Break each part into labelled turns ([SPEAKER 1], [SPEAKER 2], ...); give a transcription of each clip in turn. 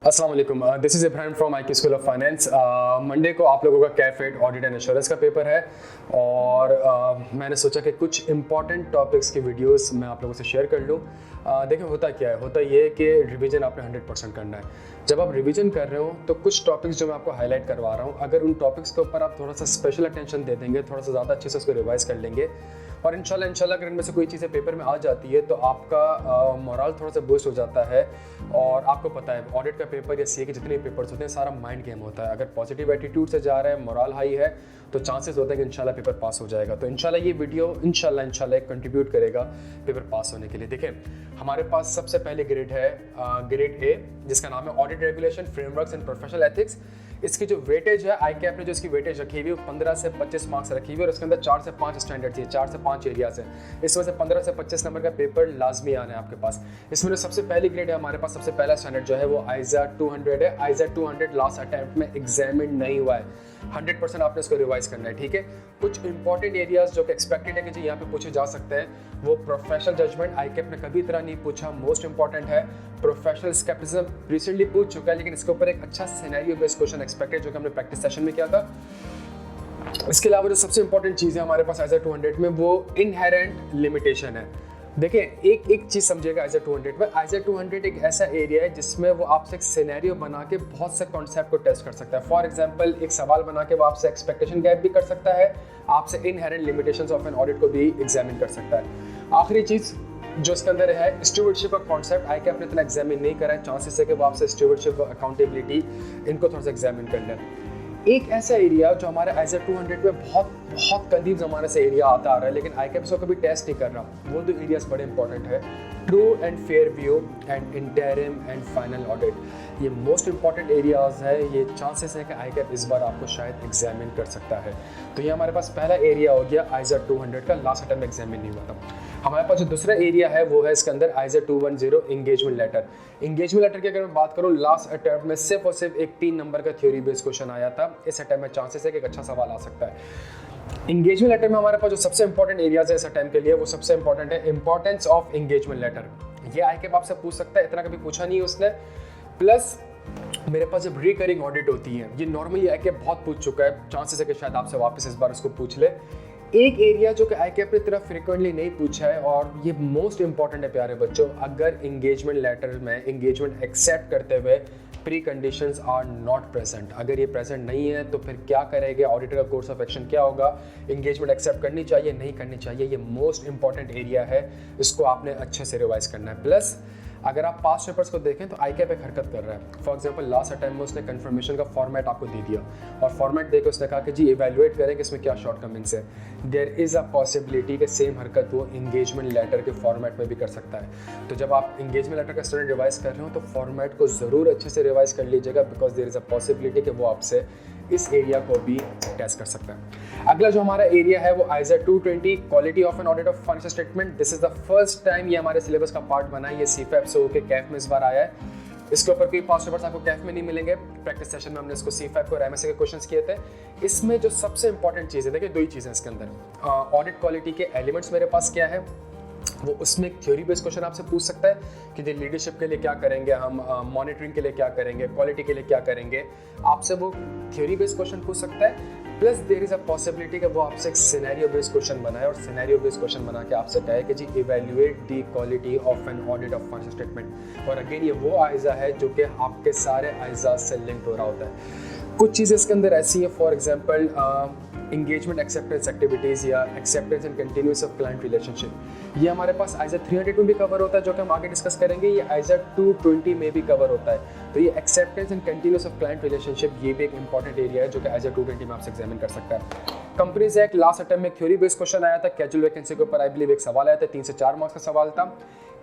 [SPEAKER 1] अस्सलाम वालेकुम, this is Ibrahim from I school of finance. Monday को आप लोगों का कैफेड ऑडिट एंड इंश्योरेंस का पेपर है और मैंने सोचा कि कुछ इंपॉर्टेंट टॉपिक्स की वीडियोस मैं आप लोगों से शेयर कर लूँ। देखिए होता क्या है, होता ये है कि रिवीजन आपने 100% करना है। जब आप रिवीजन कर रहे हो तो कुछ टॉपिक्स जो मैं आपको हाईलाइट करवा रहा हूँ, अगर उन टॉपिक्स के ऊपर आप थोड़ा सा स्पेशल अटेंशन दे देंगे, थोड़ा सा ज़्यादा अच्छे से उसको रिवाइज कर लेंगे और इंशाल्लाह अगर इनमें से कोई चीज़ें पेपर में आ जाती है तो आपका मोरल थोड़ा सा बूस्ट हो जाता है। और आपको पता है ऑडिट का पेपर या सीए के जितने पेपर्स होते हैं सारा माइंड गेम होता है। अगर पॉजिटिव एटीट्यूड से जा रहे हैं, मोरल हाई है, तो चांसेस होते हैं कि इंशाल्लाह पेपर पास हो जाएगा। तो इंशाल्लाह ये वीडियो इंशाल्लाह कंट्रीब्यूट करेगा पेपर पास होने के लिए। देखें, हमारे पास सबसे पहले ग्रेड है ग्रेड ए, जिसका नाम है audit regulation frameworks and professional ethics. इसकी जो वेटेज है ICAP ने जो इसकी वेटेज रखी हुई है 15 से 25 मार्क्स रखी हुई है और इसके अंदर 4 से 5 स्टैंडर्ड है, 4 से 5 एरियाज है। इस वजह से 15 से 25 नंबर का पेपर लाजमी आना है आपके पास। इसमें जो सबसे पहली ग्रेड है हमारे पास, सबसे पहला स्टैंडर्ड जो है वो ISA 200 है। ISA 200 लास्ट अटैम्प्ट में एग्जामिन नहीं हुआ है, 100% आपने इसको रिवाइज करना है, ठीक है। कुछ इंपॉर्टेंट एरियाज जो कि एक्सपेक्टेड है कि जी यहाँ पे पूछे जा सकते हैं, वो प्रोफेशनल जजमेंट ICAP ने कभी इतना नहीं पूछा, मोस्ट इंपॉर्टेंट है। प्रोफेशनल स्केप्टिज्म रिसेंटली पूछ चुका है, लेकिन इसके ऊपर एक अच्छा सिनेरियो बेस्ड क्वेश्चन एक्सपेक्टेड जो कि हमने प्रैक्टिस सेशन में किया था। इसके अलावा जो सबसे इंपॉर्टेंट चीज़ है हमारे पास ISA 200 में, वो इनहेरेंट लिमिटेशन है। देखिए एक चीज़ समझिएगा, ISA 200 में ISA 200 एक ऐसा एरिया है जिसमें वो आपसे एक सिनेरियो बना के बहुत से कॉन्सेप्ट को टेस्ट कर सकता है। फॉर एग्जांपल एक सवाल बना के वो आपसे एक्सपेक्टेशन गैप भी कर सकता है, आपसे inherent limitations of an audit को भी एग्जामिन कर सकता है। आखिरी चीज़ जो इसके अंदर है, स्टूवर्डशिप का कॉन्सेप्ट ICAP ने इतना एग्जामिन नहीं करा है, चांसेस है कि वो आपसे स्टूवर्डशिप अकाउंटेबिलिटी इनको थोड़ा सा एग्जामिन कर लें। एक ऐसा एरिया जो हमारे ISA 200 में बहुत कदीम ज़माने से एरिया आता आ रहा है, लेकिन ICAP इसको कभी टेस्ट नहीं कर रहा, वो दो एरियाज बड़े इंपॉर्टेंट है, true and fair view and interim and final audit. ये मोस्ट इंपॉर्टेंट एरियाज है, ये चांसेस है कि ICAP इस बार आपको शायद एग्जामिन कर सकता है। तो ये हमारे पास पहला एरिया हो गया ISA 200 का, लास्ट अटेम्प्ट में एग्जामिन नहीं हुआ था। हमारे पास जो दूसरा एरिया है वो है इसके अंदर ISA 210 engagement letter. Engagement letter की अगर मैं बात करूँ, लास्ट अटेम्प्ट में सिर्फ और सिर्फ एक 3 नंबर का थ्योरी बेस्ड क्वेश्चन आया था। इस अटेम्प्ट में चांसेस है कि एक अच्छा सवाल आ सकता है। इंगेजमेंट लेटर में हमारे पास जो सबसे इंपॉर्टेंट एरियाज है इस अटेम्प्ट के लिए, वो सबसे इंपॉर्टेंट है इंपॉर्टेंस ऑफ इंगेजमेंट लेटर। ये ICAP आपसे पूछ सकता है, इतना कभी पूछा नहीं है उसने। प्लस मेरे पास जब रिकरिंग ऑडिट होती है, ये नॉर्मली ICAP बहुत पूछ चुका है, चांसेस है कि शायद आपसे वापस इस बार उसको पूछ ले। एक एरिया जो कि ICAP ने इतना फ्रिक्वेंटली नहीं पूछा है और ये मोस्ट इंपॉर्टेंट है प्यारे बच्चों, अगर इंगेजमेंट लेटर में एंगेजमेंट एक्सेप्ट करते हुए preconditions are not present, अगर ये प्रेजेंट नहीं है तो फिर क्या करेंगे, ऑडिटर का कोर्स ऑफ एक्शन क्या होगा, एंगेजमेंट एक्सेप्ट करनी चाहिए नहीं करनी चाहिए, ये मोस्ट इंपॉर्टेंट एरिया है, इसको आपने अच्छे से रिवाइज करना है। प्लस अगर आप पास्ट पेपर्स को देखें तो ICAP एक हरकत कर रहा है। फॉर एग्जांपल लास्ट अटेम्प्ट में उसने कंफर्मेशन का फॉर्मेट आपको दे दिया और फॉर्मेट देकर उसने कहा कि जी इवैल्यूएट करें कि इसमें क्या शॉर्टकमिंग्स है। देयर इज़ अ पॉसिबिलिटी कि सेम हरकत वो इंगेजमेंट लेटर के फॉर्मेट में भी कर सकता है। तो जब आप इंगेजमेंट लेटर का स्टूडेंट रिवाइज कर रहे हो तो फॉर्मेट को ज़रूर अच्छे से रिवाइज कर लीजिएगा, because there is a possibility कि वो आपसे इस एरिया को भी टेस्ट कर सकता है। अगला जो हमारा एरिया है वो ISA 220 quality of an audit of financial statement. This is the first time ये हमारे सिलेबस का पार्ट बना है, ये CFAP से होकर CAF में इस बार आया है। इसके ऊपर कोई पास्ट पेपर्स आपको CAF में नहीं मिलेंगे, प्रैक्टिस सेशन में हमने इसको CFAP और MSA के क्वेश्चंस किए थे। इसमें जो सबसे इंपॉर्टेंट चीज़ है, देखिए दो ही चीज़ें इसके अंदर, ऑडिट क्वालिटी के एलिमेंट्स मेरे पास क्या है, वो उसमें एक थ्योरी बेस्ड क्वेश्चन आपसे पूछ सकता है कि जी लीडरशिप के लिए क्या करेंगे हम, मॉनिटरिंग के लिए क्या करेंगे, क्वालिटी के लिए क्या करेंगे, आपसे वो थ्योरी बेस्ड क्वेश्चन पूछ सकता है। Plus there is a possibility कि वो आपसे एक सिनेरियो बेस्ड क्वेश्चन बनाए और सिनेरियो बेस्ड क्वेश्चन बना के आपसे कहे कि जी evaluate the quality of an audit of financial statement. और अगेन ये वो ISA है जो कि आपके सारे ISA से लिंक्ड हो रहा होता है। कुछ चीज़ें इसके अंदर ऐसी है, for example engagement acceptance activities या acceptance and continuous of client relationship, ये हमारे पास ISA 300 में भी कवर होता है जो कि हम आगे डिस्कस करेंगे, ये ISA 220 में भी कवर होता है। तो ये acceptance and continuous of client relationship, ये भी एक इंपॉर्टेंट एरिया है जो कि ISA 220 में आपसे एग्जामिन कर सकता है। कंपनीज एक्ट लास्ट अटेम्प्ट में थ्योरी बेस्ड क्वेश्चन आया था, कैजुअल वैकेंसी के ऊपर आई बिलीव एक सवाल आया था, 3 से 4 मार्क्स का सवाल था।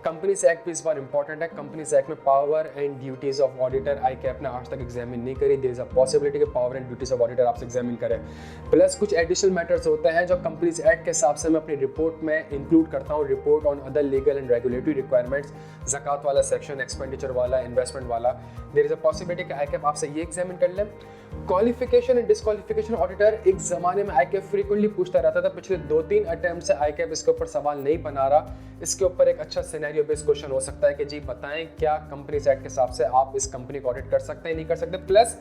[SPEAKER 1] कंपनीज एक्ट भी इस बार इंपॉर्टेंट है। कंपनीज एक्ट में power and duties of auditor ICAP ने आज तक एग्जामिन नहीं करी, देयर इज अ पॉसिबिलिटी कि power and duties of auditor आपसे एग्जामिन करें। प्लस कुछ एडिशनल मैटर्स होते हैं जो कंपनीज एक्ट के हिसाब से मैं अपनी रिपोर्ट में इंक्लूड करता हूँ, report on other legal and regulatory requirements, ज़कात वाला सेक्शन, एक्सपेंडिचर वाला, इन्वेस्टमेंट वाला, देयर इज अ पॉसिबिलिटी कि ICAP आपसे ये एग्जामिन कर लें। क्वालिफिकेशन एंड डिस्क्वालिफिकेशन ऑडिटर एक ज़माने में ICAP फ्रीक्वेंटली पूछता रहता था, पिछले 2-3 अटेम्प्ट से ICAP इसके ऊपर सवाल नहीं बना रहा, इसके ऊपर एक अच्छा सिनेरियो बेस्ड क्वेश्चन हो सकता है कि जी बताएं क्या कंपनीज एक्ट के हिसाब से आप इस कंपनी को ऑडिट कर सकते हैं, नहीं कर सकते। प्लस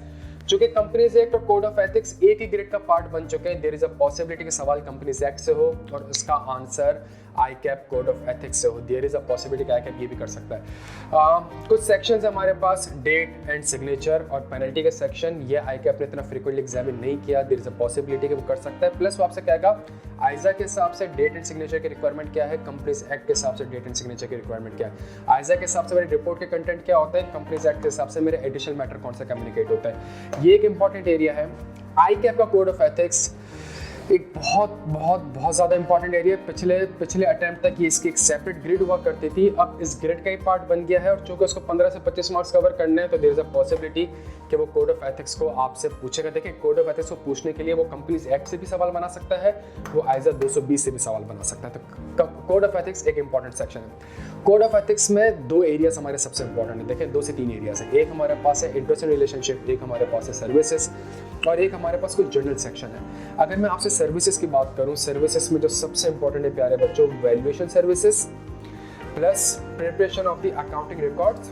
[SPEAKER 1] चूंकि कंपनीज एक्ट और कोड ऑफ एथिक्स एक ही ग्रेड का पार्ट बन चुके हैं, देयर इज अ पॉसिबिलिटी कि सवाल कंपनीज एक्ट से हो और उसका आंसर आईकैप कोड ऑफ एथिक्स से हो। देयर इज अ पॉसिबिलिटी कि आईकैप ये भी कर सकता है। कुछ सेक्शंस हमारे पास डेट एंड सिग्नेचर और पेनल्टी के सेक्शन, ये आईकैप ने इतना फ्रीक्वेंटली एग्जामिन नहीं किया, देयर इज अ पॉसिबिलिटी कि वो कर सकता है। प्लस वो आपसे कहेगा आइजा के हिसाब से डेट एंड सिग्नेचर की रिक्वायरमेंट क्या है, कंपनीज एक्ट के हिसाब से डेट एंड सिग्नेचर की रिक्वायरमेंट क्या है, आइजा के हिसाब से मेरे रिपोर्ट के कंटेंट क्या होता है, कंपनीज एक्ट के हिसाब से मेरे एडिशनल मैटर कौन सा कम्युनिकेट होता है। ये एक इंपॉर्टेंट एरिया है। आईकैप का कोड ऑफ एथिक्स एक बहुत ज़्यादा इंपॉर्टेंट एरिया। पिछले अटेम्प्ट तक ये इसकी एक सेपरेट ग्रिड हुआ करती थी, अब इस ग्रिड का ही पार्ट बन गया है और चूंकि उसको 15 से 25 मार्क्स कवर करने हैं तो देयर इज अ पॉसिबिलिटी कि वो कोड ऑफ एथिक्स को आपसे पूछेगा। देखिए कोड ऑफ एथिक्स को पूछने के लिए वो कंपनीज एक्ट से भी सवाल बना सकता है, वो आइजा 220 से भी सवाल बना सकता है। तो कोड ऑफ एथिक्स एक इंपॉर्टेंट सेक्शन है। कोड ऑफ एथिक्स में दो एरियाज हमारे सबसे इंपॉर्टेंट है। देखिए 2 से 3 एरियाज है। एक हमारे पास है इंटरेस्ट एंड रिलेशनशिप, एक हमारे पास है सर्विसेज और एक हमारे पास कुछ जनरल सेक्शन है। अगर मैं आपसे सर्विसेज की बात करूं, सर्विसेज में जो सबसे इंपॉर्टेंट है प्यारे बच्चों, valuation services plus preparation of the accounting records,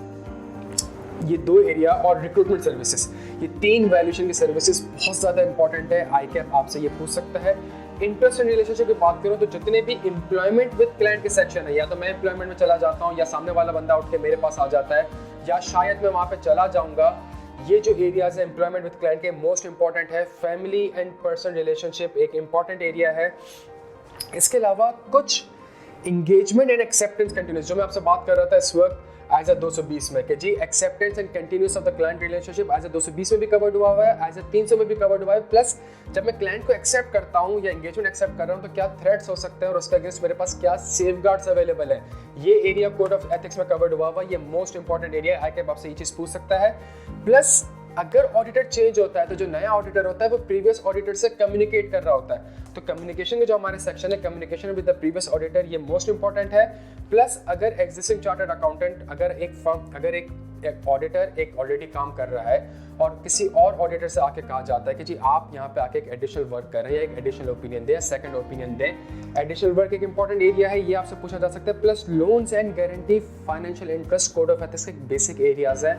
[SPEAKER 1] ये 2 एरिया और रिक्रूटमेंट सर्विसेज, ये 3 वैल्यूएशन की सर्विसेज बहुत ज़्यादा इंपॉर्टेंट है। आईकैप आपसे ये पूछ सकता है। इंटरेस्ट एंड रिलेशनशिप की बात करूं तो जितने भी एम्प्लॉयमेंट विद क्लाइंट के सेक्शन है, या तो मैं एम्प्लॉयमेंट में चला जाता हूं या सामने वाला बंदा उठ के मेरे पास आ जाता है या शायद मैं वहां पे चला जाऊंगा, ये जो एरियाज है एम्प्लॉयमेंट विद क्लाइंट के मोस्ट इंपॉर्टेंट है। फैमिली एंड पर्सनल रिलेशनशिप एक इंपॉर्टेंट एरिया है। इसके अलावा कुछ इंगेजमेंट एंड एक्सेप्टेंस कंटिन्यूस, जो मैं आपसे बात कर रहा था इस वक्त एज ए 220 में कि जी acceptance and continuous of the client relationship as A 220 में भी कवर्ड हुआ है, एज ए 300 में भी कवर्ड हुआ है। प्लस जब मैं क्लाइंट को एक्सेप्ट करता हूँ या एंगेजमेंट एक्सेप्ट कर रहा हूँ तो क्या थ्रेट्स हो सकते हैं और उसके अगेंस्ट मेरे पास क्या सेफगार्ड्स अवेलेबल है, ये एरिया कोड ऑफ एथिक्स में कवर्ड हुआ है। ये मोस्ट इंपॉर्टेंट एरिया है। आईकैप आपसे ये चीज़ पूछ सकता है। प्लस अगर ऑडिटर चेंज होता है तो जो नया ऑडिटर होता है वो प्रीवियस ऑडिटर से कम्युनिकेट कर रहा होता है, तो कम्युनिकेशन के जो हमारे सेक्शन है communication with the previous auditor, ये मोस्ट इंपॉर्टेंट है। प्लस अगर एग्जिस्टिंग चार्टर्ड अकाउंटेंट, अगर एक ऑडिटर एक ऑलरेडी काम कर रहा है और किसी और ऑडिटर से आके कहा जाता है कि जी आप यहाँ पे आके एक एडिशनल वर्क कर रहे हैं, एक एडिशनल ओपिनियन दें, सेकंड ओपिनियन दें। एडिशनल वर्क एक इंपॉर्टेंट एरिया है, ये आपसे पूछा जा सकता है। Plus loans and guarantee, financial interest, code of ethics के बेसिक एरियाज है।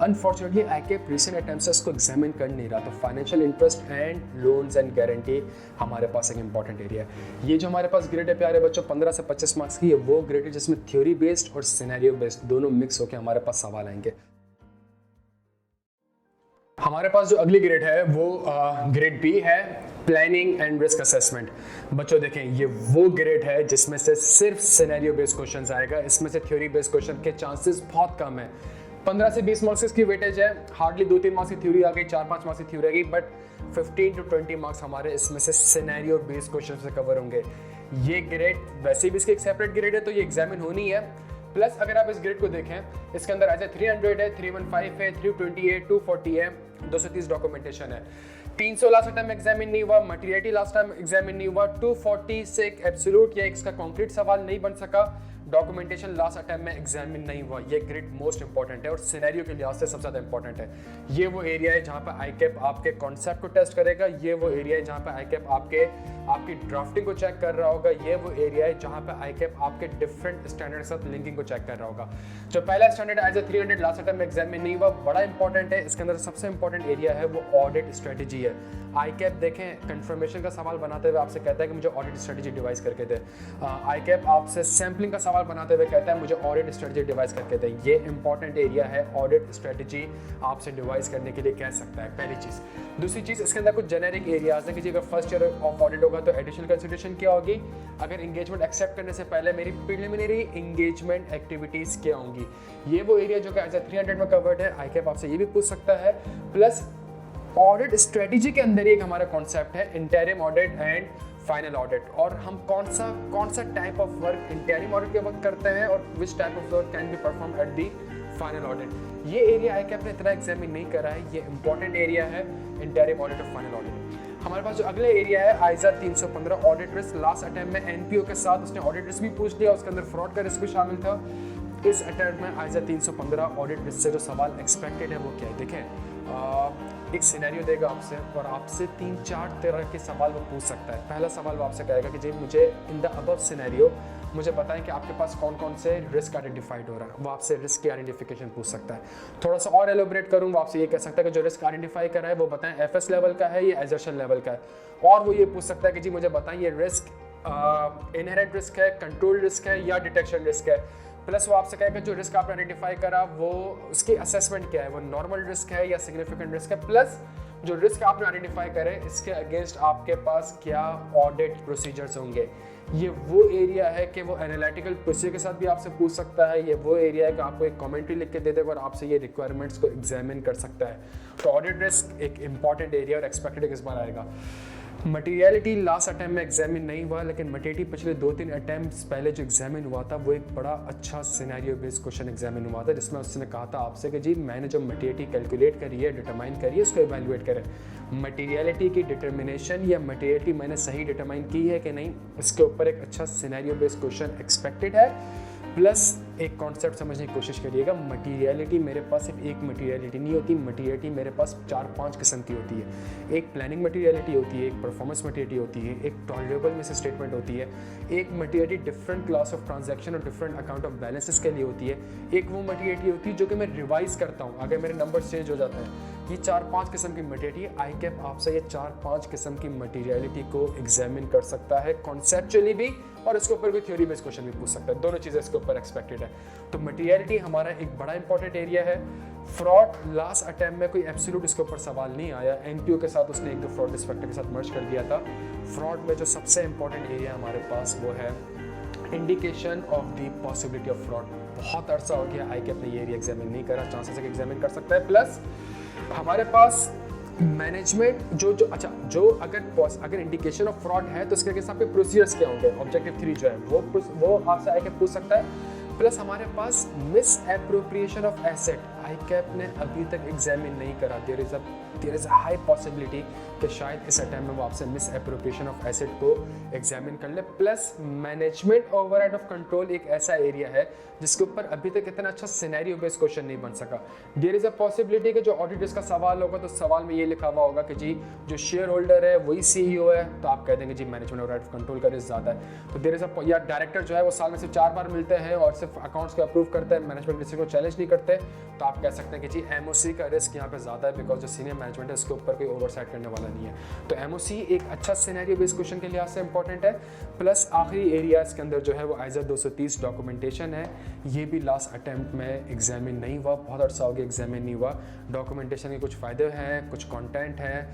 [SPEAKER 1] अनफॉर्चुनेटली आईकैप रिसेंट अटेम्प्ट्स इसको एग्जामिन कर नहीं रहा, तो financial interest and loans and guarantee हमारे पास एक इंपॉर्टेंट एरिया है। ये जो हमारे पास ग्रेड है प्यारे बच्चों 15 से 25 मार्क्स की, वो ग्रेड है जिसमें थ्योरी बेस्ड और सिनेरियो बेस्ड दोनों मिक्स होकर हमारे पास सवाल आएंगे। हमारे पास जो अगली ग्रेड है वो ग्रेड बी है, प्लानिंग एंड रिस्क असेसमेंट। बच्चों देखें ये वो ग्रेड है जिसमें से सिर्फ सिनेरियो बेस्ड क्वेश्चन आएगा, इसमें से थ्योरी बेस्ड क्वेश्चन के चांसेस बहुत कम है। 15 से 20 मार्क्स की वेटेज है, हार्डली 2-3 मार्क्स की थ्योरी आ गई, 4-5 मार्क्स की थ्योरी आ गई, बट 15 to 20 मार्क्स हमारे इसमें से सिनेरियो बेस्ड क्वेश्चन से कवर होंगे। ये ग्रेड वैसे भी इसकी एक सेपरेट ग्रेड है तो ये एग्जामिन होनी है। प्लस अगर आप इस ग्रेड को देखें, इसके अंदर ऐसे 300 है, 315 है, 328, 240 है, 230 डॉक्यूमेंटेशन है। 300 लास्ट टाइम एग्जामिन नहीं हुआ, मटेरियलिटी लास्ट टाइम एग्जामिन नहीं हुआ, 240 से एक एब्सोल्यूट या इसका कॉन्क्रीट सवाल नहीं बन सका, डॉक्यूमेंटेशन लास्ट अटेम्प्ट में एग्जामिन नहीं हुआ। ये ग्रेड मोस्ट इंपॉर्टेंट है और सिनेरियो के लिहाज से सबसे ज़्यादा इंपॉर्टेंट है। ये वो एरिया है जहाँ पर आईकैप आपके कॉन्सेप्ट को टेस्ट करेगा, ये वो एरिया है जहाँ पर आईकैप आपकी ड्राफ्टिंग को चेक कर रहा होगा, ये वो एरिया है जहाँ पर आईकैप आपके डिफरेंट स्टैंडर्ड के साथ लिंकिंग को चेक कर रहा होगा। जो पहला standard as a 300 last attempt में एग्जामिन नहीं हुआ, बड़ा इंपॉर्टेंट है। इसके अंदर सबसे इंपॉर्टेंट एरिया है वो ऑडिट स्ट्रेटेजी है। आईकैप देखें कंफर्मेशन का सवाल बनाते हुए आपसे कहता है कि मुझे ऑडिट स्ट्रेटेजी डिवाइस करके दे। आईकैप आपसे सैम्पलिंग का सवाल बनाते हुए कहता है मुझे ऑडिट स्ट्रेटेजी डिवाइस करके दे। ये इंपॉर्टेंट एरिया है, ऑडिट स्ट्रेटेजी आपसे डिवाइस करने के लिए कह सकता है, पहली चीज़। दूसरी चीज़ इसके अंदर कुछ जेनेरिक एरियाज हैं कि अगर फर्स्ट ईयर ऑफ ऑडिट होगा तो एडिशनल कंसिडरेशन क्या होगी, अगर एंगेजमेंट एक्सेप्ट करने से पहले मेरी प्रिलिमिनरी एंगेजमेंट एक्टिविटीज़ क्या होंगी। ये वो एरिया जो कि एज 300 में कवर्ड है, आईकैप आपसे ये भी पूछ सकता है। प्लस ऑडिट स्ट्रेटेजी के अंदर एक हमारा कॉन्सेप्ट है interim audit and final audit, और हम कौन सा type of work interim audit के वक्त करते हैं और which type of work can be perform at the final audit. ये एरिया आईकैप ने इतना एग्जामिन नहीं करा है, ये इंपॉर्टेंट एरिया है इंटरिम ऑडिट और फाइनल ऑडिट। हमारे पास जो अगले एरिया है आइजा 315 ऑडिट रिस्क। लास्ट अटेम्प्ट में एनपीओ के साथ उसने ऑडिट रिस्क भी पूछ लिया, उसके अंदर फ्रॉड का रिस्क भी शामिल था। इस अटेम्प्ट में आइजा 315 ऑडिट रिस्क से जो सवाल एक्सपेक्टेड है वो क्या है, देखें एक सिनेरियो देगा आपसे और आपसे 3-4 तरह के सवाल वो पूछ सकता है। पहला सवाल वो आपसे कहेगा कि जी मुझे इन द अबव सिनेरियो मुझे बताएं कि आपके पास कौन कौन से रिस्क आइडेंटिफाइड हो रहा है। वो आपसे रिस्क की आइडेंटिफिकेशन पूछ सकता है। थोड़ा सा और एलोबरेट करूँ, वो आपसे ये कह सकता है कि जो रिस्क आइडेंटिफाई करा है वो बताएं एफएस लेवल का है या एजर्शन लेवल का है। और वो ये पूछ सकता है कि जी मुझे बताएं ये रिस्क इनहेरेंट रिस्क है, कंट्रोल रिस्क है या डिटेक्शन रिस्क है। प्लस वो आपसे कहेगा जो रिस्क आपने आइडेंटिफाई करा वो उसकी असेसमेंट क्या है, वो नॉर्मल रिस्क है या सिग्निफिकेंट रिस्क है। प्लस जो रिस्क आपने आइडेंटिफाई करे इसके अगेंस्ट आपके पास क्या ऑडिट प्रोसीजर्स होंगे। ये वो एरिया है कि वो एनालिटिकल प्रोसीजर के साथ भी आपसे पूछ सकता है। ये वो एरिया है कि आपको एक कमेंट्री लिख के दे देगा और आपसे ये रिक्वायरमेंट्स को एग्जामिन कर सकता है। तो ऑडिट रिस्क एक इंपॉर्टेंट एरिया और एक्सपेक्टेड किस बार आएगा। मटीरियलिटी लास्ट अटैम्प्ट में एग्जामिन नहीं हुआ, लेकिन मटीरियलिटी पिछले 2-3 अटैम्प्ट्स पहले जो एग्जामिन हुआ था वो एक बड़ा अच्छा सिनेरियो बेस्ड क्वेश्चन एग्जामिन हुआ था, जिसमें उसने कहा था आपसे कि जी मैंने जो मटीरियलिटी कैलकुलेट करी है, डिटरमाइन करी है, उसको इवैल्यूएट करें। मटीरियलिटी की डिटर्मिनेशन या मटीरियलिटी मैंने सही डिटरमाइन की है कि नहीं, इसके ऊपर एक अच्छा सिनेरियो बेस्ड क्वेश्चन एक्सपेक्टेड है। प्लस एक कॉन्सेप्ट समझने की कोशिश करिएगा, मटीरियलिटी मेरे पास सिर्फ एक मटीरियलिटी नहीं होती, मटीरियलिटी मेरे पास 4-5 किस्म की होती है। एक प्लानिंग मटीरियलिटी होती है, एक परफॉर्मेंस मटीरियलिटी होती है, एक टॉलरेबल मिस स्टेटमेंट होती है, एक materiality different class of transaction और डिफरेंट अकाउंट ऑफ बैलेंसेस के लिए होती है, एक वो मटीरियलिटी होती है जो कि मैं रिवाइज करता हूँ अगर मेरे नंबर चेंज हो जाते हैं। ये 4-5 किस्म की मटीरियलिटी, आईकैप आपसे ये 4-5 किस्म की मटीरियलिटी को एग्जामिन कर सकता है कॉन्सेप्चुअली भी, और इसके ऊपर भी थ्योरी बेस्ड क्वेश्चन भी पूछ सकता है। दोनों चीज़ें इसके ऊपर एक्सपेक्टेड है। तो मटीरियलिटी हमारा एक बड़ा इंपॉर्टेंट एरिया है। फ्रॉड लास्ट अटैम्प्ट में कोई एब्सोल्यूट इसके ऊपर सवाल नहीं आया, एनपीओ के साथ उसने 1-2 फ्रॉड रिस्क फैक्टर के साथ मर्ज कर दिया था। फ्रॉड में जो सबसे इंपॉर्टेंट एरिया हमारे पास वो है indication of the possibility of fraud. बहुत अरसा हो गया आईकैप ने ये एरिया एग्जामिन नहीं करा, चांसेस है कि एग्जामिन कर सकता है। प्लस हमारे पास मैनेजमेंट जो अगर इंडिकेशन ऑफ फ्रॉड है तो इसके अगेंस्ट आपके प्रोसीजर्स क्या होंगे, ऑब्जेक्टिव 3 जो है वो आपसे आईकैप पूछ सकता है। प्लस हमारे पास मिस एप्रोप्रिएशन ऑफ एसेट आईकैप ने अभी तक एग्जामिन नहीं करा। There is a high possibility कि शायद इस अटैम्प्ट में वो आपसे मिस एप्रोप्रिएशन ऑफ एसेट को एग्जामिन कर ले। Plus management override of control एक ऐसा एरिया है जिसके ऊपर अभी तक इतना अच्छा सिनेरियो बेस्ड क्वेश्चन नहीं बन सका। देयर इज अ पॉसिबिलिटी कि जो ऑडिटर्स का सवाल होगा तो सवाल में ये लिखा हुआ होगा कि जी जो शेयर होल्डर है वही सीईओ है, तो आप कह देंगे जी मैनेजमेंट ओवरराइड ऑफ कंट्रोल का रिस्क ज़्यादा है। तो देयर इज अ या डायरेक्टर जो है वो साल में सिर्फ 4 बार मिलते हैं और सिर्फ अकाउंट्स को अप्रूव करते हैं, मैनेजमेंट डिसीजन को चैलेंज नहीं करते, तो आप कह सकते हैं कि जी एमओसी का रिस्क यहाँ पे ज़्यादा है, बिकॉज जो सीनियर मैनेजमेंट है उसके ऊपर कोई ओवरसाइट करने वाला नहीं है। तो एमओसी एक अच्छा सिनेरियो बेस्ड क्वेश्चन के लिहाज से इंपॉर्टेंट है। प्लस आखिरी एरिया इसके अंदर जो है वो आइजर 230 डॉक्यूमेंटेशन है। ये भी लास्ट अटैम्प्ट में एग्जामिन नहीं हुआ, बहुत अर्सा हो गया एग्जामिन नहीं हुआ। डॉक्यूमेंटेशन के कुछ फ़ायदे हैं, कुछ कंटेंट है,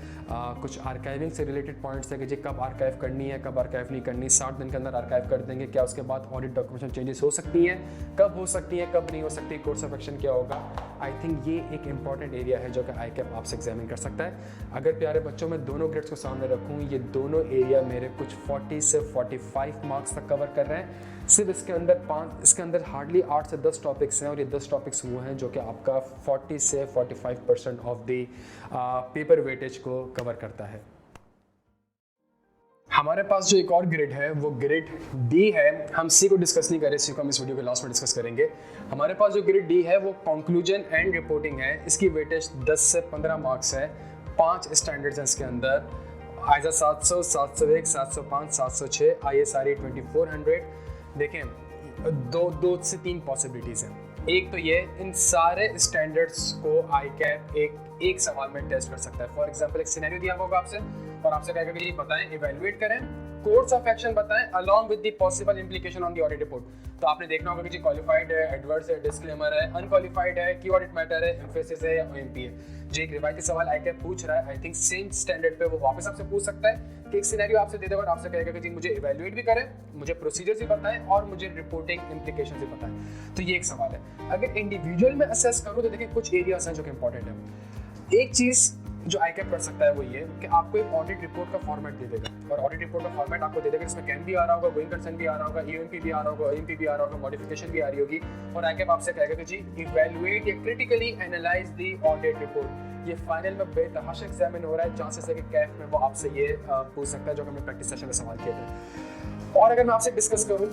[SPEAKER 1] कुछ आर्काइविंग से रिलेटेड पॉइंट्स है कि जी कब आर्काइव करनी है, कब आर्काइव नहीं करनी, 60 दिन के अंदर आर्काइव कर देंगे, क्या उसके बाद ऑडिट डॉक्यूमेंटेशन चेंजेस हो सकती हैं, कब हो सकती है, कब नहीं हो सकती, कोर्स ऑफ एक्शन क्या होगा। आई थिंक ये एक इंपॉर्टेंट एरिया है जो कि आईकैप आपसे एग्जामिन कर सकता है। अगर प्यारे बच्चों में दोनों ग्रेड्स को सामने रखूँ, ये दोनों एरिया मेरे कुछ 40 से 45 मार्क्स तक कवर कर रहे हैं। सिर्फ इसके अंदर हार्डली 8 से 10 टॉपिक्स हैं, और ये 10 टॉपिक्स वो हैं जो कि आपका 40 से 45% ऑफ द पेपर वेटेज को कवर करता है। हमारे पास जो एक और ग्रेड है वो ग्रेड डी है। हम सी को डिस्कस नहीं करें, सी को हम इस वीडियो के लास्ट में डिस्कस करेंगे। हमारे पास जो ग्रेड डी है वो कंक्लूजन एंड रिपोर्टिंग है। इसकी वेटेज 10 से 15 मार्क्स है। 5 स्टैंडर्ड्स हैं इसके अंदर, आईजा 700, 701, 705, 706, ISRE 2400। देखें दो से 3 पॉसिबिलिटीज़ हैं। एक तो ये इन सारे स्टैंडर्ड्स को आईकैप एक सवाल में टेस्ट कर सकता है। फॉर एग्जांपल एक सिनेरियो दिया होगा आपसे और आपसे कहेगा कि ये बताएं, इवैल्यूएट करें, कोर्स ऑफ एक्शन बताएं along with the possible implication on the audit report. तो आपने देखना होगा कि जी क्वालिफाइड है, एडवर्स है, डिस्क्लेमर है, अनक्वालिफाइड है, की ऑडिट मैटर है, एम्फेसिस है या ओएमपी है। जो एक रिवायती सवाल आईकैप पूछ रहा है, आई थिंक सेम स्टैंडर्ड पे वो वापस आपसे पूछ सकता है कि एक सिनेरियो आपसे दे देगा और आपसे कहेगा कि जी मुझे इवैल्यूएट भी करें, मुझे प्रोसीजर्स भी बताएं और मुझे रिपोर्टिंग इंप्लीकेशंस भी बताएं। तो ये एक सवाल है। अगर इंडिविजुअल में असेस करूं तो देखिए कुछ एरियाज हैं जो कि इंपॉर्टेंट है। एक चीज़ जो आईकैप कर सकता है वो ये कि आपको एक ऑडिट रिपोर्ट का फॉर्मेट दे देगा, और ऑडिट रिपोर्ट का फॉर्मेट आपको दे देगा जिसमें कैम भी आ रहा होगा, गोइंग कंसर्न भी आ रहा होगा, ईओएमपी भी आ रहा होगा, ओएमपी भी आ रहा होगा, मॉडिफिकेशन भी आ रही होगी, और आईकैप आपसे कहेगा कि जी इवैल्यूएट या critically analyse the audit report. ये फाइनल में बेतहाशा एग्जामिन हो रहा है, चांसेस है कि कैफ में वो आपसे ये पूछ सकता है जो कि हमने प्रैक्टिस सेशन में सवाल किए थे। और अगर मैं आपसे डिस्कस करूं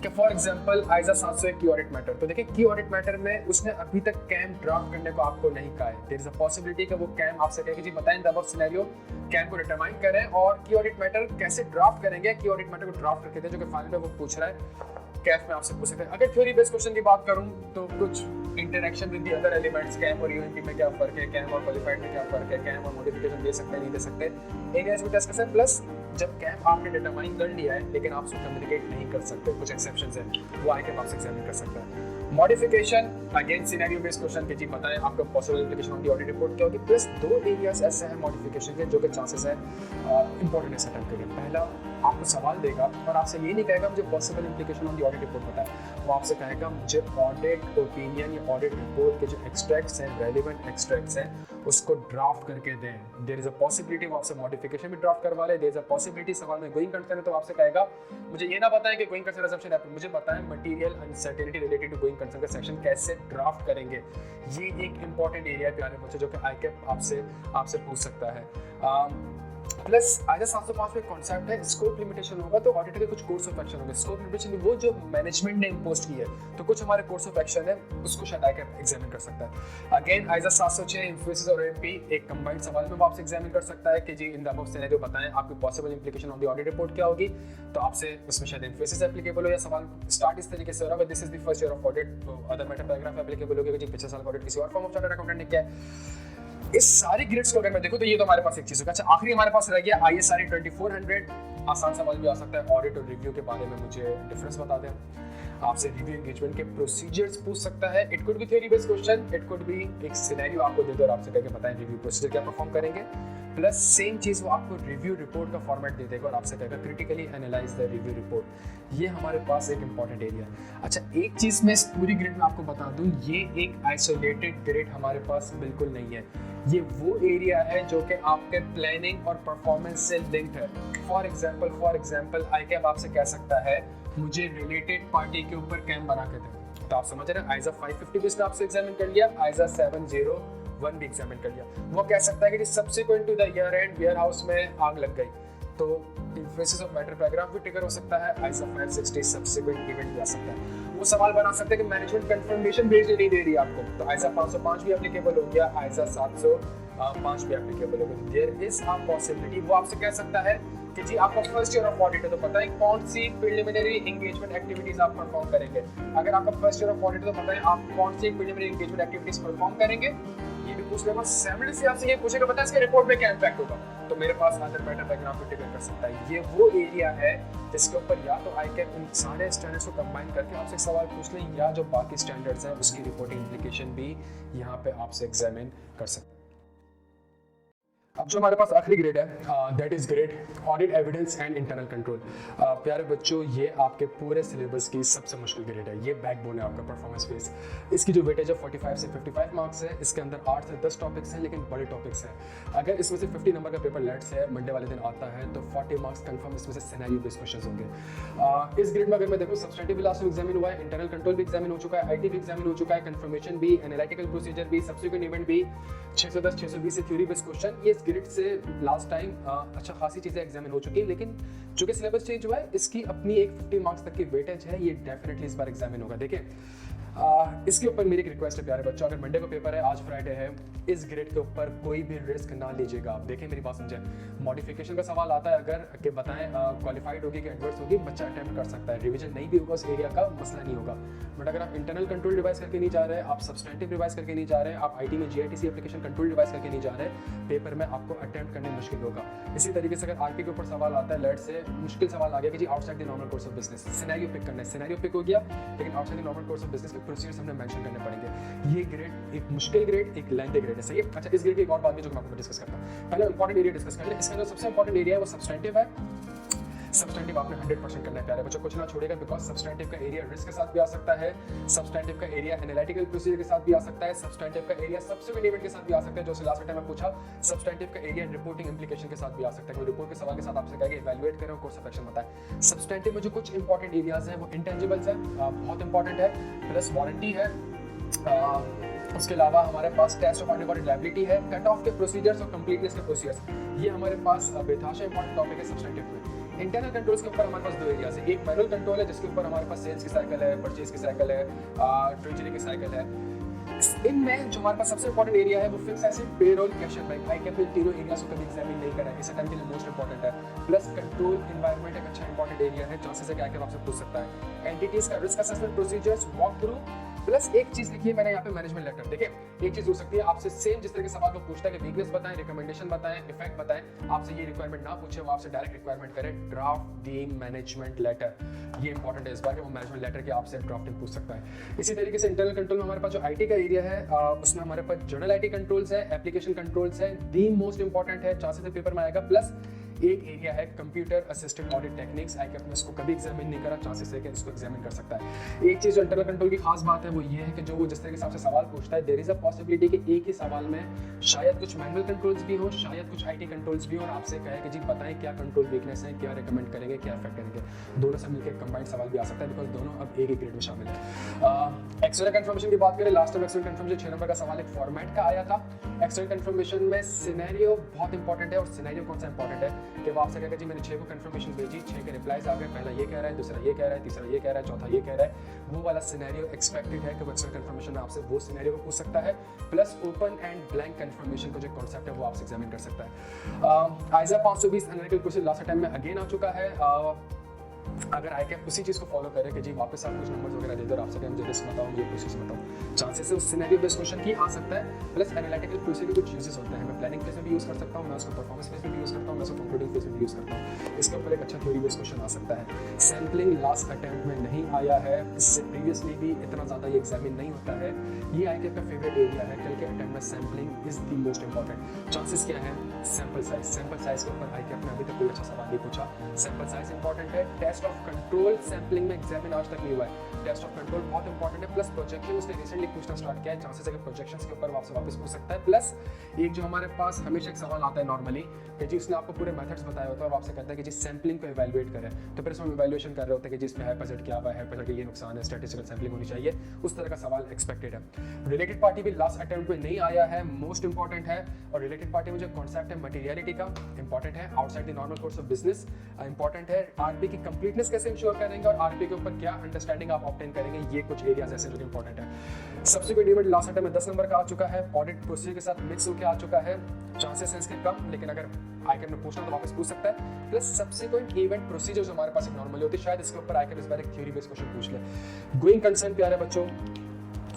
[SPEAKER 1] कि फॉर एग्जांपल आइजा 701 की ऑडिट मैटर, तो देखिए की ऑडिट मैटर में उसने अभी तक कैम ड्राफ्ट करने को आपको नहीं कहा है। देयर इज अ पॉसिबिलिटी कि वो कैम आपसे कहे कि जी बताएं द अबव सिनेरियो, कैम को डिटरमाइन करें और की ऑडिट मैटर कैसे ड्राफ्ट करेंगे, की ऑडिट मैटर को ड्राफ्ट करके दें, जो कि फाइनल में वो पूछ रहा है। कैफ में आपसे पूछ सकते हैं। अगर थ्योरी बेस्ड क्वेश्चन की बात करूं तो कुछ interaction with the other elements, KAM और यूएमपी में क्या फर्क है, कैम और क्वालिफाइड में क्या फर्क है, कैम और मॉडिफिकेशन दे सकते हैं नहीं दे सकते, एरियाज में टेस्ट कर सकते हैं। प्लस जब कैम आपने डिटरमाइन कर लिया है लेकिन आप उसको कम्युनिकेट नहीं कर सकते, कुछ एक्सेप्शंस हैं, वो आईकैम आपसे एग्जामिन कर सकता है। Modification again scenario based question के जी बताएं आपका possible implication on the audit report क्या होगी। प्लस 2 एरियाज ऐसे हैं मॉडिफिकेशन के जो कि चांसेस है इंपॉर्टेंट है सेटअप के लिए। पहला आपको सवाल देगा और आपसे ये नहीं कहेगा मुझे possible implication on the audit report बताएं, वो आपसे कहेगा मुझे ऑडिट ओपिनियन या ऑडिट रिपोर्ट के जो एक्सट्रैक्ट्स हैं, रेलिवेंट एक्सट्रैक्ट्स हैं, उसको ड्राफ्ट करके दें। देयर इज अ पॉसिबिलिटी वो आपसे मॉडिफिकेशन भी ड्राफ्ट करवा ले, देयर इज अ पॉसिबिलिटी सवाल में गोइंग कंसर्न है तो आपसे कहेगा मुझे ये ना बताएं कि गोइंग कंसर्न असम्पशन है, मुझे बताएं material uncertainty related to going concern का सेक्शन कैसे ड्राफ्ट करेंगे। ये एक इंपॉर्टेंट एरिया है प्यारे बच्चों जो कि आईकैप आपसे पूछ सकता है। प्लस आईएएस 705 में कॉन्सेप्ट है स्कोप लिमिटेशन होगा तो ऑडिटर के कुछ कोर्स ऑफ एक्शन होंगे। स्कोप लिमिटेशन वो जो मैनेजमेंट ने इंपोज की है, तो कुछ हमारे कोर्स ऑफ एक्शन है उसको शायद आईकैप एग्जामिन कर सकता है। अगेन आईएएस 706 इन्फ्लुएंसेस और एमपी एक कंबाइंड सवाल में वो आपसे एग्जामिन कर सकता है कि जी इन द अबव सिनेरियो बताएं आपकी possible implication on the audit report क्या होगी, तो आपसे उसमें शायद इन्फ्लुएंसेस एप्लीकेबल हो या सवाल स्टार्ट इस तरीके से हो रहा है this is the first year of audit, तो अदर मैटर पैराग्राफ एप्लीकेबल होगा कि पिछले साल का ऑडिट किसी और फॉर्म ऑफ चार्टर्ड अकाउंटेंट ने किया है। इस सारे ग्रेड्स को अगर मैं देखूं तो ये तो हमारे पास एक चीज होगा। अच्छा आखिरी हमारे पास रह गया आईएसआरए 2400। आसान सवाल भी आ सकता है ऑडिट और रिव्यू के बारे में मुझे डिफरेंस बता दें। आपसे रिव्यू एंगेजमेंट के प्रोसीजर्स पूछ सकता है। It could be theory based question, it could be एक सिनेरियो आपको दे दो और आपसे कह के बताएं रिव्यू प्रोसीजर क्या परफॉर्म करेंगे। प्लस सेम चीज वो आपको रिव्यू रिपोर्ट का फॉर्मेट दे देगा और आपसे कहेगा critically analyse the review report. ये हमारे पास एक इंपॉर्टेंट एरिया है। अच्छा एक चीज मैं इस पूरी ग्रेड में आपको बता दूं, ये एक आइसोलेटेड ग्रेड हमारे पास बिल्कुल नहीं है। ये वो एरिया है जो कि आपके प्लानिंग और परफॉर्मेंस से लिंक्ड है। फॉर एग्जाम्पल आईकैप आपसे कह सकता है मुझे रिलेटेड पार्टी के ऊपर कैम बना के दे, तो आप समझ रहे हैं आईजा 550 बेस ने आपसे एग्जामिन कर लिया, आईजा 701 भी एग्जामिन कर लिया। वो कह सकता है कि subsequent to the year end warehouse में आग लग गई, तो इन्फ्लुएंसेस ऑफ मैटर पैराग्राफ भी ट्रिगर हो सकता है। आईजा 560 सब्सिक्वेंट इवेंट भी आ सकता है। वो सवाल बना सकते हैं कि मैनेजमेंट कंफर्मेशन भेज नहीं दे रही आपको, तो आईजा 505 भी एप्लीकेबल हो गया, आईजा 705 भी एप्लीकेबल हो गया। देयर इज अ पॉसिबिलिटी वो आपसे कह सकता है कि जी आपका फर्स्ट ईयर ऑफ ऑडिट है तो पता है कौन सी प्रिलिमिनरी एंगेजमेंट एक्टिविटीज आप परफॉर्म करेंगे। अगर आपका फर्स्ट ईयर ऑफ ऑडिट है तो पता है आप कौन सी प्रिलिमिनरी एंगेजमेंट एक्टिविटीज परफॉर्म करेंगे, ये भी पूछ लेगा। सिमिलरली आपसे ये पूछेगा पता है इसके रिपोर्ट में क्या इंपैक्ट होगा, तो मेरे पास अदर मैटर पैराग्राफ भी ट्रिगर कर सकता है। ये वो एरिया है जिसके ऊपर या तो आईकैप इन सारे स्टैंडर्ड्स को कंबाइन करके आपसे सवाल पूछ ले, या जो बाकी स्टैंडर्ड्स हैं उसकी रिपोर्टिंग इंप्लीकेशन भी यहाँ पे आपसे एग्जामिन कर सकते हैं। अब जो हमारे पास आखिरी ग्रेड है that is grade audit evidence and internal control. प्यारे बच्चों ये आपके पूरे सिलेबस की सबसे मुश्किल ग्रेड है। ये बैकबोन है आपका परफॉर्मेंस फेज। इसकी जो वेटेज है 45 से 55 मार्क्स है। इसके अंदर 8 से 10 टॉपिक्स हैं लेकिन बड़े टॉपिक्स हैं। अगर इसमें से 50 नंबर का पेपर लेट्स है मंडे वाले दिन आता है तो 40 मार्क्स कंफर्म इसमें से सिनेरियो बेस्ड क्वेश्चंस होंगे। इस ग्रेड में अगर मैं देखूँ सब्सटेंटिव लास्ट में एग्जामिन हुआ है, इंटरनल कंट्रोल भी एग्जामिन हो चुका है, आईटी भी एग्जामिन हो चुका है, कंफर्मेशन भी, एनालिटिकल प्रोसीजर भी, सब्सिक्वेंट इवेंट भी, 610 620 से थ्योरी बेस्ड क्वेश्चन। ये इस ग्रेड से लास्ट टाइम अच्छा खासी चीजें एग्जामिन हो चुकी है, लेकिन जो कि सिलेबस चेंज हुआ है इसकी अपनी एक 50 मार्क्स तक की वेटेज है। ये डेफिनेटली इस बार एग्जामिन होगा। देखिए इसके ऊपर मेरी एक रिक्वेस्ट है प्यारे बच्चों, अगर मंडे को पेपर है, आज फ्राइडे है, इस ग्रेड के ऊपर कोई भी रिस्क ना लीजिएगा आप। देखें मेरी बात समझें, मॉडिफिकेशन का सवाल आता है अगर कि बताएं क्वालिफाइड होगी कि एडवर्स होगी, बच्चा अटेम्प्ट कर सकता है। रिवीजन नहीं भी होगा उस एरिया का मसला नहीं होगा। बट अगर आप इंटरनल कंट्रोल रिवाइज करके नहीं जा रहे, आप सब्सटेंटिव रिवाइज करके नहीं जा रहे, आप आईटी में जीआईटीसी एप्लीकेशन कंट्रोल रिवाइज करके नहीं जा रहे, पेपर में आपको अटेम्प्ट करने मुश्किल होगा। इसी तरीके से अगर आरपी के ऊपर सवाल आता है, लेट से मुश्किल सवाल आ गया कि जी outside the normal course of business, scenario pick करना है, सिनेरियो पिक हो गया लेकिन outside the normal course of business के प्रोसीजर्स हमने मेंशन करने पड़ेंगे। ये ग्रेड एक मुश्किल ग्रेड, एक लेंथी ग्रेड है, सही है। अच्छा इस ग्रेड की एक और बात भी जो मैं आपको डिस्कस करता हूं, पहले इंपॉर्टेंट एरिया डिस्कस कर ले। इसका जो सबसे इंपॉर्टेंट एरिया है वो सब्सटेंटिव है। सब्सटेंटिव आपने 100% करना है प्यारे बच्चों, कुछ ना छोड़ेगा, बिकॉज सब्सटेंटिव का एरिया रिस्क के साथ भी आ सकता है, सब्सटेंटिव का एरिया एनालिटिकल प्रोसीजर के साथ भी आ सकता है, सब्सटेंटिव का एरिया सब्सिक्वेंट इवेंट के साथ भी आ सकता है, जो लास्ट टाइम मैं पूछा, सब्सटेंटिव का एरिया रिपोर्टिंग इंप्लीकेशन के साथ भी आ सकता है। कोई रिपोर्ट के सवाल के साथ आपसे कहेगा इवैल्यूएट करें और कोर्स ऑफ एक्शन बताएं। सब्सटेंटिव में जो कुछ इंपॉर्टेंट एरियाज हैं वो इंटेंजिबल्स है, बहुत इंपॉर्टेंट है, प्लस वारंटी है, उसके अलावा हमारे पास टेस्ट ऑफ अनरिकॉर्डेड लायबिलिटी है, कट ऑफ के प्रोसीजर्स और कंप्लीटनेस के प्रोसीजर्स, ये हमारे पास बेतहाशा इंपॉर्टेंट टॉपिक है सब्सटेंटिव में। इंटरनल कंट्रोल्स के ऊपर हमारे पास दो एरियाज है, एक मैनुअल कंट्रोल है जिसके ऊपर हमारे पास सेल्स की साइकिल है, परचेज की साइकिल है, ट्रेजरी की साइकिल है। इनमें जो हमारे पास सबसे इंपॉर्टेंट एरिया है वो fix asset, payroll, cash and bank. ICAP इन तीनों एरियाज को कभी एग्जामिन नहीं करा है, इस टाइम के लिए मोस्ट इंपॉर्टेंट है। प्लस कंट्रोल एनवायरनमेंट एक अच्छा इंपॉर्टेंट एरिया है, चांसेस है कि आईकैप आपसे पूछ सकता है। एंटिटीज का risk assessment procedures, walk through, plus एक चीज लिखी है मैंने यहाँ पे मैनेजमेंट लेटर। देखिए एक चीज हो सकती है आपसे सेम जिस तरह के सवाल को पूछता है कि वीकनेस बताएं, रिकमेंडेशन बताएं, इफेक्ट बताएं, आपसे ये रिक्वायरमेंट ना पूछे, वो आपसे डायरेक्ट रिक्वायरमेंट करे ड्राफ्ट दी मैनेजमेंट लेटर। ये इंपॉर्टेंट है इस बार कि वो मैनेजमेंट लेटर के आपसे ड्राफ्टिंग पूछ सकता है। इसी तरीके से इंटरनल कंट्रोल में हमारे पास जो आईटी का एरिया है उसमें हमारे पास जर्नल आईटी कंट्रोल्स है, एप्लीकेशन कंट्रोल्स है, दी मोस्ट इंपॉर्टेंट है, चांसेस है पेपर में आएगा। प्लस एक एरिया है कंप्यूटर असिस्टेड ऑडिट टेक्निक्स, आईकैप में इसको कभी एग्जामिन नहीं करा, चांसेस है कि इसको एग्जामिन कर सकता है। एक चीज जो इंटरनल कंट्रोल की खास बात है वो ये है कि जो वो जिस तरह के हिसाब से सवाल पूछता है, देयर इज अ पॉसिबिलिटी कि एक ही सवाल में शायद कुछ मैनुअल कंट्रोल्स भी हो, शायद कुछ आईटी कंट्रोल्स भी हो, और आपसे कहे कि जी बताएं क्या कंट्रोल वीकनेस है, क्या रिकमेंड करेंगे, क्या इफेक्ट करेंगे। दोनों से मिलकर कंबाइंड सवाल भी आ सकता है, बिकॉज दोनों अब एक ही ग्रेड में शामिल है। एक्सटर्नल कंफर्मेशन की बात करें, last time external confirmation 6 number का सवाल एक फॉर्मेट का आया था। एक्सटर्नल कंफर्मेशन में सिनेरियो बहुत इंपॉर्टेंट है, और सिनेरियो कौन सा इंपॉर्टेंट है कि वो आपसे कहेगा मैंने 6 को कंफर्मेशन भेजी, 6 के रिप्लाईज आ गए, पहला ये कह रहा है, दूसरा ये कह रहा है, तीसरा ये कह रहा है, चौथा ये कह रहा है। वो वाला सिनेरियो एक्सपेक्टेड है कि वो एक्सटर्नल कंफर्मेशन में आपसे वो सिनेरियो को पूछ सकता है। Plus open and blank confirmation का जो कॉन्सेप्ट है वो आपसे एग्जामिन कर सकता है। आइजा 520 एनालिटिकल क्वेश्चन लास्ट टाइम में अगेन आ चुका है। अगर आईकैप उसी चीज़ को फॉलो करे कि जी वापस आप कुछ नंबर्स वगैरह दे दो, आपसे कहें मुझे रिस्क बताओ, ये प्रोसेस बताओ, चांसेस है उस सिनेरियो बेस्ड क्वेश्चन की आ सकता है। प्लस एनालिटिकल प्रोसेस के कुछ यूजेस होते हैं, मैं प्लानिंग फेज में भी यूज़ कर सकता हूँ, मैं उसको परफॉर्मेंस फेज में भी यूज़ करता हूँ, मैं उसको कंक्लूडिंग फेज में भी यूज़ करता हूँ। इसके ऊपर एक अच्छा थ्योरी बेस्ड क्वेश्चन आ सकता है। सैम्पलिंग लास्ट अटेम्प्ट में नहीं आया है, इससे प्रीवियसली भी इतना ज़्यादा ये एग्जामिन नहीं होता है। ये आईकैप का फेवरेट एरिया है, कल के अटेम्प्ट में sampling is the most important. Chances क्या है? सैम्पल साइज के ऊपर आईकैप ने अभी तक कोई अच्छा सवाल नहीं पूछा, सैम्पल साइज इंपॉर्टेंट है। टेस्ट ऑफ कंट्रोल सैम्पलिंग में एग्जामिन आज तक नहीं हुआ है, टेस्ट ऑफ कंट्रोल बहुत इंपॉर्टेंट है। प्लस प्रोजेक्शन उसने रिसेंटली पूछना स्टार्ट किया है, चांसेस है कि प्रोजेक्शंस के ऊपर आपसे वापस पूछ सकता है। प्लस एक जो हमारे पास हमेशा एक सवाल आता है नॉर्मली कि जी उसने आपको पूरे मेथड्स बताया होता है, और आपसे कहता है कि जी सैम्पलिंग को इवैल्यूएट करें, तो फिर इसमें इवैल्यूएशन कर रहे होते हैं कि जिसमें हाइपोथेसिस क्या हुआ है, हाइपोथेसिस का ये नुकसान है, स्टैटिस्टिकल सैम्पलिंग होनी चाहिए, उस तरह का सवाल एक्सपेक्टेड है। रिलेटेड पार्टी भी लास्ट अटेम्प्ट में नहीं आया है, मोस्ट इंपॉर्टेंट है। और रिलेटेड पार्टी में जो कॉन्सेप्ट है मटेरियलिटी का इंपॉर्टेंट है, outside the normal course of business important है। आरपी की कंप्लीटनेस कैसे इंश्योर करेंगे और आरपी के ऊपर क्या अंडरस्टैंडिंग आप ऑब्टेन करेंगे, ये कुछ एरियाज ऐसे जो इंपॉर्टेंट है। सब्सिक्वेंट इवेंट लास्ट अटेम्प्ट में 10 नंबर का आ चुका है, ऑडिट प्रोसीजर के साथ मिक्स होकर आ चुका है, चांसेस हैं इसके कम, लेकिन अगर आईकैप ने पूछना तो वापस पूछ सकता है। प्लस सब्सिक्वेंट इवेंट प्रोसीजर जो हमारे पास एक नॉर्मली होती है, शायद इसके ऊपर आईकैप इस बार एक थ्योरी बेस्ड क्वेश्चन पूछ ले। गोइंग कंसर्न प्यारे बच्चों,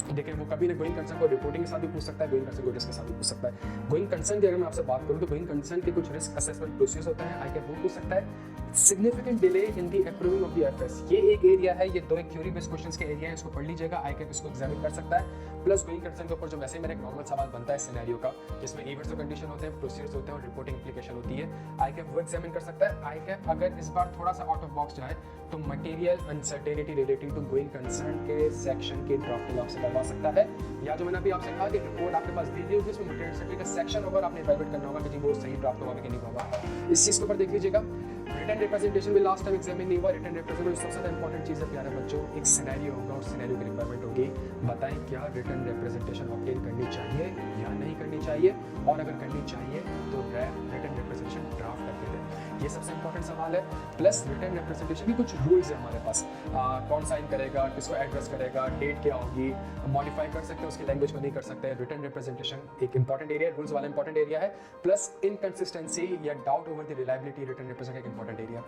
[SPEAKER 1] देखिए वो कभी ना गोइंग कंसर्न को रिपोर्टिंग के साथ भी पूछ सकता है, गोइंग कंसर्न को रिस्क के साथ भी पूछ सकता है। गोइंग कंसर्न की अगर मैं आपसे बात करूं तो गोइंग कंसर्न के कुछ रिस्क असेसमेंट प्रोसेस होते हैं, आईकैप वो पूछ सकता है। Significant delay in the approving of the FS, ये एक एरिया है, ये दो एक थ्योरी बेस्ड क्वेश्चंस के एरिया है, इसको पढ़ लीजिएगा, आईकैप इसको एग्जामिन कर सकता है। प्लस गोइंग कंसर्न के ऊपर जो वैसे ही मेरा एक नॉर्मल सवाल बनता है सिनेरियो का, जिसमें इवेंट्स और कंडीशन होते हैं, प्रोसीजर्स होते हैं और रिपोर्टिंग एप्लीकेशन होती है, आईकैप वो एग्जामिन कर सकता है। आईकैप अगर इस बार थोड़ा सा आउट ऑफ बॉक्स जाए तो material uncertainty relating to going concern के सेक्शन की ड्राफ्टिंग आपसे करवा सकता है, या जो मैंने अभी आपसे कहा कि रिपोर्ट आपके पास दी होगी उसमें मटेरियल अनसर्टेनिटी का सेक्शन होगा, आपने इवैल्यूएट करना होगा कि जी वो सही ड्राफ्ट होगा कि नहीं होगा, इस चीज़ के ऊपर देख लीजिएगा। रिटन रिप्रेजेंटेशन भी लास्ट टाइम एग्जामिन नहीं हुआ, रिटन रिप्रेजेंटेशन सबसे ज़्यादा इंपॉर्टेंट चीज़ है प्यारे बच्चों, एक सिनेरियो होगा और सिनेरियो की रिक्वायरमेंट होगी, बताएं क्या रिटन रिप्रेजेंटेशन ऑब्टेन करनी चाहिए या नहीं करनी चाहिए, और अगर करनी चाहिए तो रिटन रिप्रेजेंटेशन ड्राफ्ट करके दें, ये सबसे इंपॉर्टेंट सवाल है। प्लस रिटन रिप्रेजेंटेशन की कुछ रूल्स है हमारे पास, कौन साइन करेगा, किसको एड्रेस करेगा, डेट क्या होगी, मॉडिफाई कर सकते हैं उसकी लैंग्वेज को नहीं कर सकते। रिटन रिप्रेजेंटेशन एक इंपॉर्टेंट एरिया, रूल्स वाला इंपॉर्टेंट एरिया है। प्लस इनकंसिस्टेंसी या doubt over the reliability, written representation एक इंपॉर्टेंट एरिया।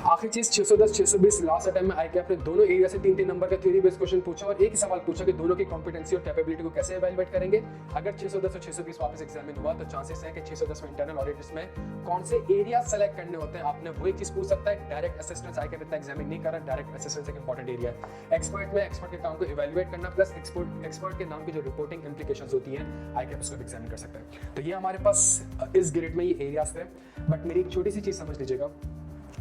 [SPEAKER 1] आखिरी चीज 610 620 लास्ट अटेम्प्ट में आईकैप ने दोनों एरिया से 3-3 नंबर का थ्योरी बेस्ड क्वेश्चन पूछा और एक ही सवाल पूछा कि दोनों की कॉम्पिटेंसी और कैपेबिलिटी को कैसे इवैल्यूएट करेंगे। अगर 610 और 620 वापस एग्जामिन हुआ तो चांसेस है कि 610 में इंटरनल ऑडिट में कौन से एरिया सेलेक्ट करने होते हैं, आपने वो एक चीज पूछ सकता है। डायरेक्ट असिस्टेंस आईकैप इतना एग्जामिन नहीं कर रहा, डायरेक्ट असिस्टेंस एक इंपॉर्टेंट एरिया है। एक्सपर्ट में एक्सपर्ट के काम को इवैल्यूएट करना प्लस एक्सपर्ट के नाम की जो रिपोर्टिंग इंप्लीकेशंस होती हैं आईकैप उसको एग्जामिन कर सकता है। तो ये हमारे पास इस ग्रेड में ये एरियाज थे, बट मेरी एक छोटी सी चीज समझ लीजिएगा,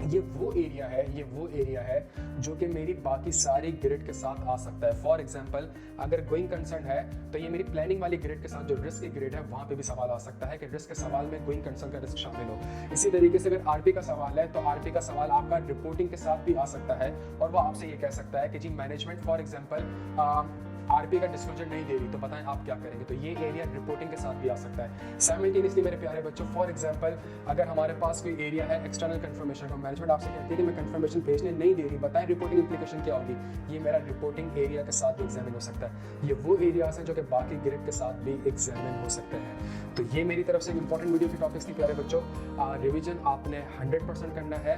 [SPEAKER 1] ये वो एरिया है जो कि मेरी बाकी सारी ग्रिड के साथ आ सकता है। फॉर एग्जांपल अगर गोइंग कंसर्न है तो ये मेरी प्लानिंग वाली ग्रिड के साथ जो रिस्क की ग्रिड है वहाँ पे भी सवाल आ सकता है कि रिस्क के सवाल में गोइंग कंसर्न का रिस्क शामिल हो। इसी तरीके से अगर आरपी का सवाल है तो आरपी का सवाल आपका रिपोर्टिंग के साथ भी आ सकता है और वो आपसे ये कह सकता है कि जी मैनेजमेंट फॉर एग्जाम्पल आरबीआई का डिस्क्लोजर नहीं दे रही, तो बताएं आप क्या करेंगे। तो ये एरिया रिपोर्टिंग के साथ भी आ सकता है। साइमल्टेनियसली मेरे प्यारे बच्चों, फॉर एग्जांपल अगर हमारे पास कोई एरिया है एक्सटर्नल कंफर्मेशन का, मैनेजमेंट आपसे कहती है कि मैं कंफर्मेशन भेजने नहीं दे रही, बताएं रिपोर्टिंग इंप्लीकेशन क्या होगी। ये मेरा रिपोर्टिंग एरिया के साथ भी एग्जामिन हो सकता है। ये वो एरियाज हैं जो कि बाकी ग्रिड के साथ भी एग्जामिन हो सकते हैं। तो ये मेरी तरफ से एक इंपॉर्टेंट वीडियो की टॉपिक्स थी प्यारे बच्चों। रिवीजन आपने 100% करना है,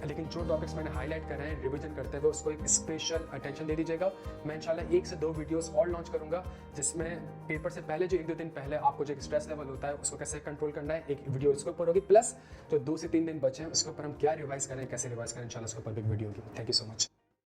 [SPEAKER 1] लेकिन जो टॉपिक्स मैंने हाईलाइट कर रहे हैं रिवीजन करते हुए उसको एक स्पेशल अटेंशन दे दीजिएगा। मैं इंशाल्लाह 1 से 2 वीडियोस और लॉन्च करूंगा, जिसमें पेपर से पहले जो 1-2 दिन पहले आपको जो एक स्ट्रेस लेवल होता है उसको कैसे कंट्रोल करना है, एक वीडियो इसके ऊपर होगी, प्लस जो 2 से 3 दिन बचे हैं उसके ऊपर हम क्या रिवाइज करें, कैसे रिवाइज करें, इंशाल्लाह उसके ऊपर भी वीडियो होगी। Thank you so much.